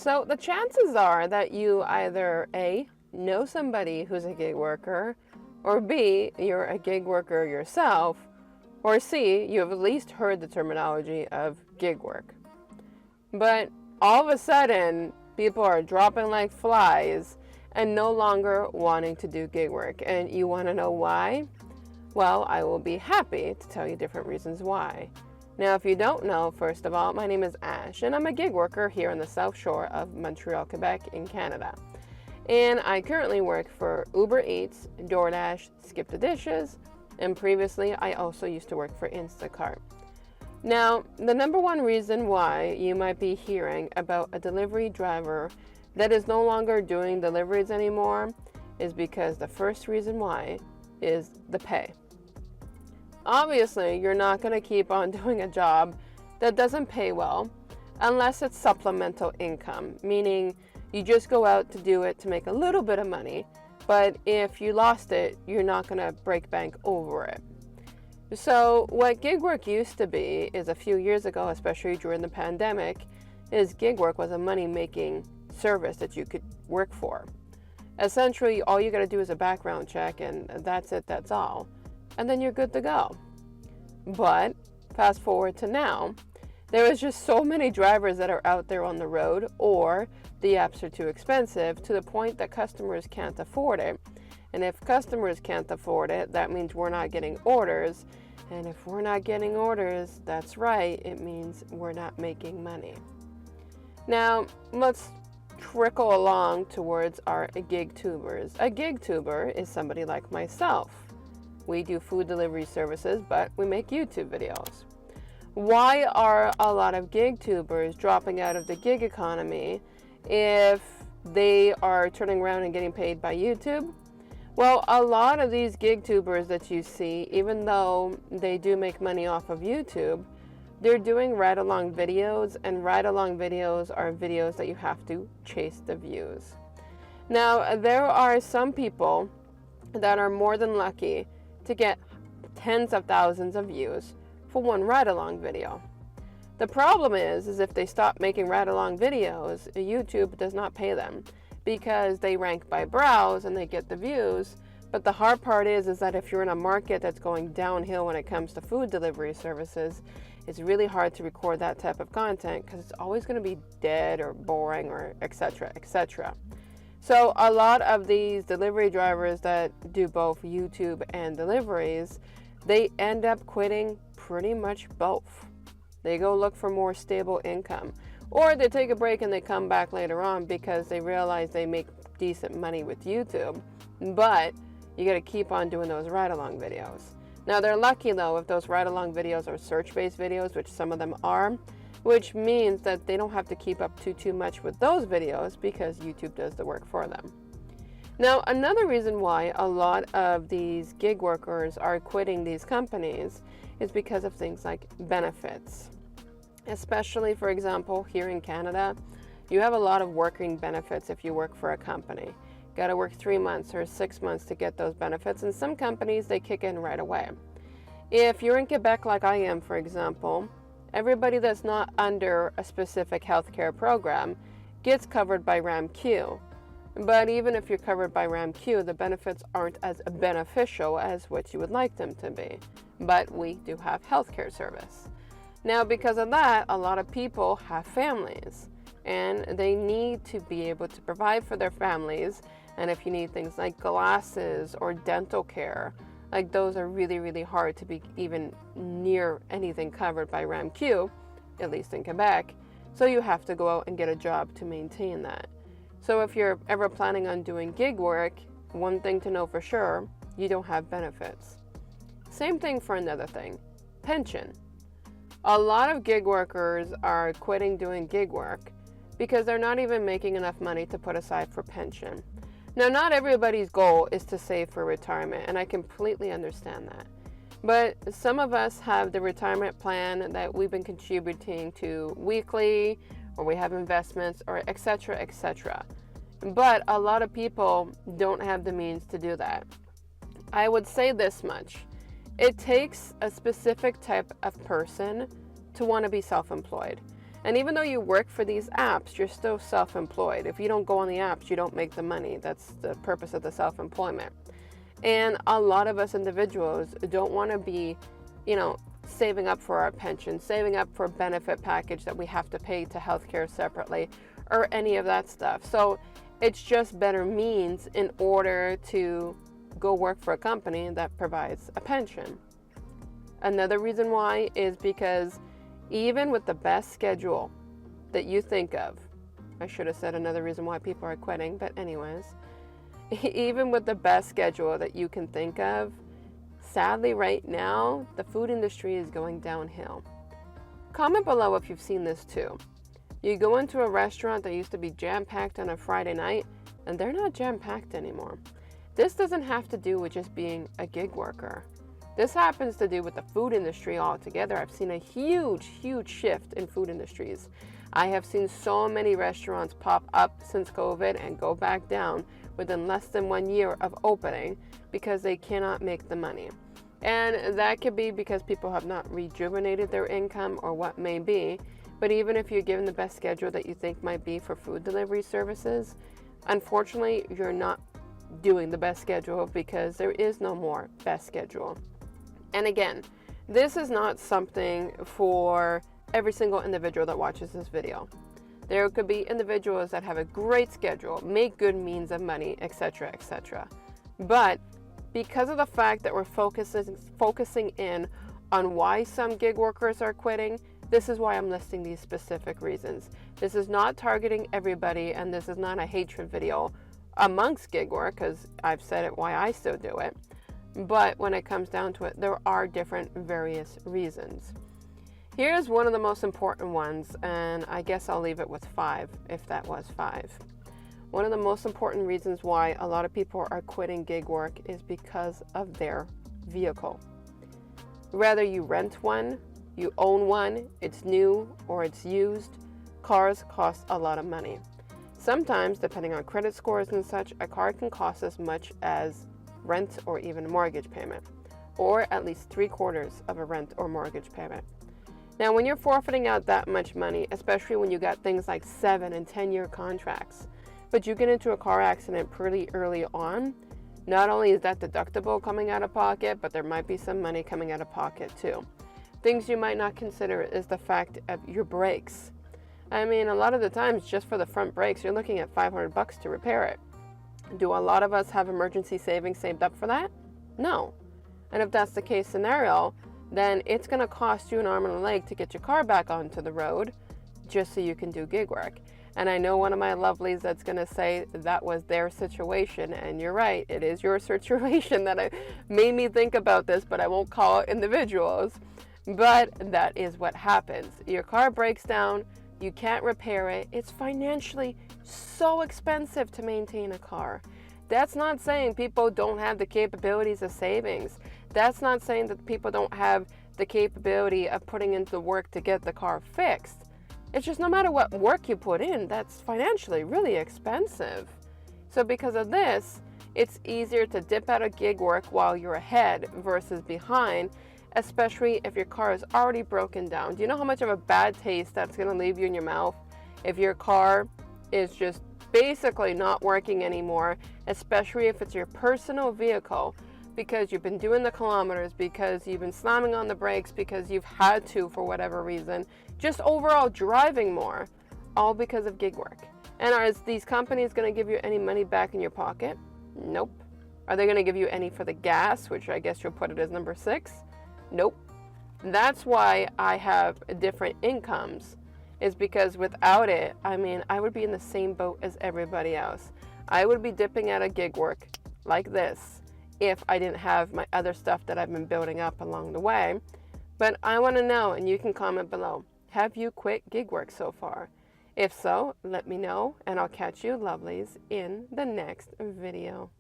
So the chances are that you either A, know somebody who's a gig worker, or B, you're a gig worker yourself, or C, you have at least heard the terminology of gig work. But all of a sudden, people are dropping like flies and no longer wanting to do gig work. And you want to know why? Well, I will be happy to tell you different reasons why. Now, if you don't know, first of all, my name is Ash, and I'm a gig worker here on the South Shore of Montreal, Quebec in Canada. And I currently work for Uber Eats, DoorDash, Skip the Dishes, and previously I also used to work for Instacart. Now, the number one reason why you might be hearing about a delivery driver that is no longer doing deliveries anymore is because the first reason why is the pay. Obviously, you're not going to keep on doing a job that doesn't pay well unless it's supplemental income, meaning you just go out to do it to make a little bit of money, but if you lost it, you're not going to break bank over it. So what gig work used to be is a few years ago, especially during the pandemic, is gig work was a money-making service that you could work for. Essentially, all you got to do is a background check, and that's it, that's all. And then you're good to go. But fast forward to now, there is just so many drivers that are out there on the road, or the apps are too expensive to the point that customers can't afford it. And if customers can't afford it, that means we're not getting orders. And if we're not getting orders, that's right, it means we're not making money. Now, let's trickle along towards our gig tubers. A gig tuber is somebody like myself. We do food delivery services, but we make YouTube videos. Why are a lot of gig tubers dropping out of the gig economy if they are turning around and getting paid by YouTube? Well, a lot of these gig tubers that you see, even though they do make money off of YouTube, they're doing ride-along videos, and ride-along videos are videos that you have to chase the views. Now, there are some people that are more than lucky to get tens of thousands of views for one ride-along video. The problem is if they stop making ride-along videos, YouTube does not pay them because they rank by browse and they get the views. But the hard part is that if you're in a market that's going downhill when it comes to food delivery services, it's really hard to record that type of content because it's always going to be dead or boring or etc., etc. So a lot of these delivery drivers that do both YouTube and deliveries, they end up quitting pretty much both. They go look for more stable income, or they take a break and they come back later on because they realize they make decent money with YouTube, but you got to keep on doing those ride-along videos. Now, they're lucky though if those ride-along videos are search-based videos, which some of them are, which means that they don't have to keep up too much with those videos because YouTube does the work for them. Now, another reason why a lot of these gig workers are quitting these companies is because of things like benefits. Especially, for example, here in Canada, you have a lot of working benefits if you work for a company. Got to work 3 months or 6 months to get those benefits, and some companies, they kick in right away. If you're in Quebec like I am, for example, everybody that's not under a specific healthcare program gets covered by RAMQ. But even if you're covered by RAMQ, the benefits aren't as beneficial as what you would like them to be. But we do have healthcare service. Now, because of that, a lot of people have families, and they need to be able to provide for their families. And if you need things like glasses or dental care, like those are really hard to be even near anything covered by RAMQ, at least in Quebec. So you have to go out and get a job to maintain that. So if you're ever planning on doing gig work, one thing to know for sure, you don't have benefits. Same thing for another thing, pension. A lot of gig workers are quitting doing gig work because they're not even making enough money to put aside for pension. Now, not everybody's goal is to save for retirement, and I completely understand that. But some of us have the retirement plan that we've been contributing to weekly, or we have investments, or etc., etc. But a lot of people don't have the means to do that. I would say this much. It takes a specific type of person to want to be self-employed. And even though you work for these apps, you're still self-employed. If you don't go on the apps, you don't make the money. That's the purpose of the self-employment. And a lot of us individuals don't want to be, saving up for our pension, saving up for a benefit package that we have to pay to healthcare separately, or any of that stuff. So it's just better means in order to go work for a company that provides a pension. Another reason why is because even with the best schedule that you think of, I should have said another reason why people are quitting, but anyways, even with the best schedule that you can think of, sadly right now, the food industry is going downhill. Comment below if you've seen this too. You go into a restaurant that used to be jam-packed on a Friday night, and they're not jam-packed anymore. This doesn't have to do with just being a gig worker. This happens to do with the food industry altogether. I've seen a huge shift in food industries. I have seen so many restaurants pop up since COVID and go back down within less than 1 year of opening because they cannot make the money. And that could be because people have not rejuvenated their income or what may be. But even if you're given the best schedule that you think might be for food delivery services, unfortunately, you're not doing the best schedule because there is no more best schedule. And again, this is not something for every single individual that watches this video. There could be individuals that have a great schedule, make good means of money, etc., etc. But because of the fact that we're focusing in on why some gig workers are quitting, this is why I'm listing these specific reasons. This is not targeting everybody, and this is not a hatred video amongst gig work, because I've said it why I still do it. But when it comes down to it, there are different various reasons. Here's one of the most important ones, and I guess I'll leave it with 5, if that was 5. One of the most important reasons why a lot of people are quitting gig work is because of their vehicle. Whether you rent one, you own one, it's new or it's used, cars cost a lot of money. Sometimes, depending on credit scores and such, a car can cost as much as rent or even a mortgage payment, or at least 3/4 of a rent or mortgage payment. Now, when you're forfeiting out that much money, especially when you got things like 7 and 10-year contracts, but you get into a car accident pretty early on, not only is that deductible coming out of pocket, but there might be some money coming out of pocket too. Things you might not consider is the fact of your brakes. I mean, a lot of the times, just for the front brakes, you're looking at $500 to repair it. Do a lot of us have emergency savings saved up for that? No. And if that's the case scenario, then it's going to cost you an arm and a leg to get your car back onto the road just so you can do gig work. And I know one of my lovelies that's going to say that was their situation, and you're right, it is your situation that made me think about this, but I won't call it individuals. But that is what happens. Your car breaks down, you can't repair it. It's financially so expensive to maintain a car. That's not saying people don't have the capabilities of savings. That's not saying that people don't have the capability of putting into the work to get the car fixed. It's just no matter what work you put in, that's financially really expensive. So because of this, it's easier to dip out of gig work while you're ahead versus behind, especially if your car is already broken down. Do you know how much of a bad taste that's going to leave you in your mouth if your car is just basically not working anymore, especially if it's your personal vehicle, because you've been doing the kilometers, because you've been slamming on the brakes, because you've had to for whatever reason, just overall driving more, all because of gig work. And are these companies going to give you any money back in your pocket? Nope. Are they going to give you any for the gas, which I guess you'll put it as number 6? Nope. That's why I have different incomes, is because without it, I mean, I would be in the same boat as everybody else. I would be dipping out of gig work like this if I didn't have my other stuff that I've been building up along the way. But I want to know, and you can comment below, have you quit gig work so far? If so, let me know, and I'll catch you lovelies in the next video.